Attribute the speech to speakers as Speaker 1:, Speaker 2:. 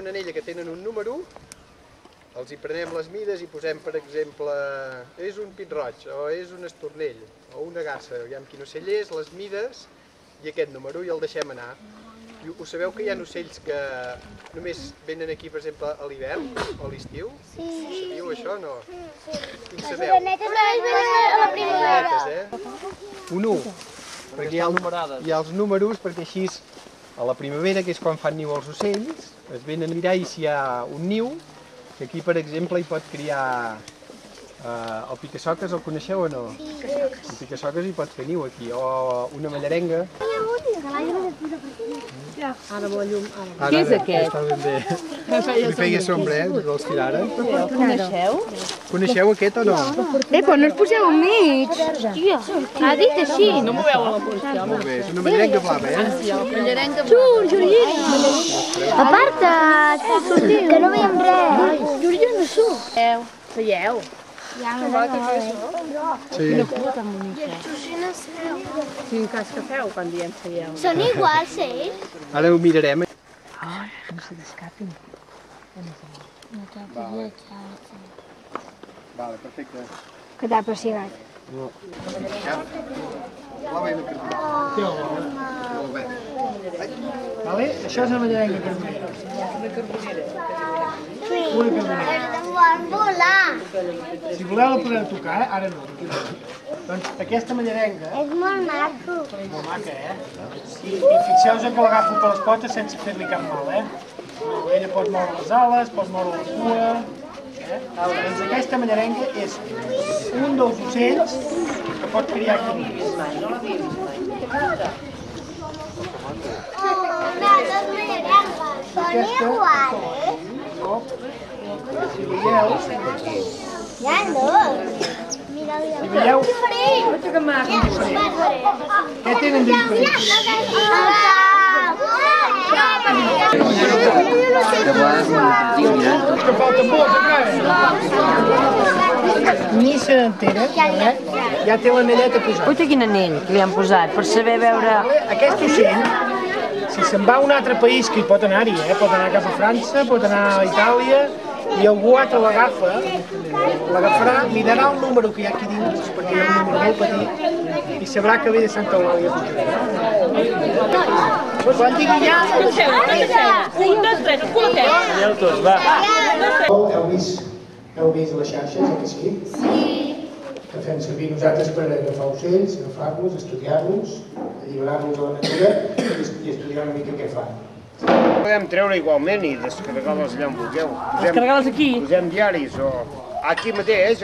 Speaker 1: una anella que tenen un número, els hi prenem les mides i posem, per exemple, és un pit roig, o és un estornell, o una garsa, aviam quin ocell és, les mides i aquest número, i el deixem anar. I ho sabeu que hi ha ocells que només venen aquí, per exemple, a l'hivern o a l'estiu? Sí. Ho sabíeu, això, o no? Quin sabeu?
Speaker 2: Les orenetes venen a la primavera.
Speaker 1: Un 1, perquè hi ha els números, perquè així a la primavera, que és quan fan niu els ocells, es venen a mirar i si hi ha un niu, que aquí, per exemple, hi pot criar el pica-soques, el coneixeu o no? Sí. El pica-soques hi pot fer niu aquí, o una mallarenga.
Speaker 3: Ara amb la llum.
Speaker 1: Què és aquest? Està ben bé. Li feia sombra, dels que ara.
Speaker 3: El coneixeu?
Speaker 1: Coneixeu aquest o no?
Speaker 2: Però no us poseu al mig. Hòstia, ha dit així.
Speaker 3: No m'ho veu a la policia.
Speaker 1: Molt bé, és una mallarenga blava, eh?
Speaker 3: Sí, la mallarenga
Speaker 2: Surt, Georgina. Aparta't, que no veiem res. Georgina, no surt.
Speaker 3: Seieu.
Speaker 2: Ja, no va.
Speaker 1: Sí.
Speaker 3: Cua tan bonica. Quin cas que feu quan diem seieu?
Speaker 2: Són iguals, ells?
Speaker 1: Ara ho mirarem.
Speaker 3: No se t'escapin.
Speaker 1: Vale, perfecte.
Speaker 2: Que t'ha apassionat.
Speaker 1: No. Blava i una carbonera. Molt bé.
Speaker 4: Vale? Això és una mallarenga carbonera.
Speaker 3: Una carbonera.
Speaker 4: Una carbonera. Si voleu la podeu tocar, ara no. Doncs aquesta mallarenga...
Speaker 2: És molt maco.
Speaker 4: Molt maca, I fixeu-vos que l'agafo per les potes sense fer-li cap mal, Ella pot moure les ales, pot moure la cua... Doncs aquesta mallarenga és un dels ocells que pot criar aquí.
Speaker 2: Són iguals,
Speaker 4: No. Si veieu...
Speaker 2: Ja no.
Speaker 4: Si veieu... Què tenen de diferent? Que falten molts encara. Ni se n'entera, ja té l'anelleta posada.
Speaker 3: Uita quin anell que li han posat, per saber veure...
Speaker 4: Aquest ocell, si se'n va a un altre país, que hi pot anar-hi, pot anar cap a França, pot anar a Itàlia, i algú altre l'agafarà, mirarà el número que hi ha aquí dins, perquè hi ha un número molt petit, i sabrà que ve de Santa Eulàlia Puigdemont. Quan digui ja...
Speaker 3: Un, dos, tres, un col·loqueu.
Speaker 4: Aneu tots, va. Heu vist les xarxes, que sí? Sí. Que fem servir nosaltres per agafar ocells, agafar-los, estudiar-los, alliberar-los a la natura i estudiar una mica què fan.
Speaker 5: Podem treure igualment i descarregar-les allà on vulgueu.
Speaker 3: Descarregar-les aquí?
Speaker 5: Posem diaris o aquí mateix.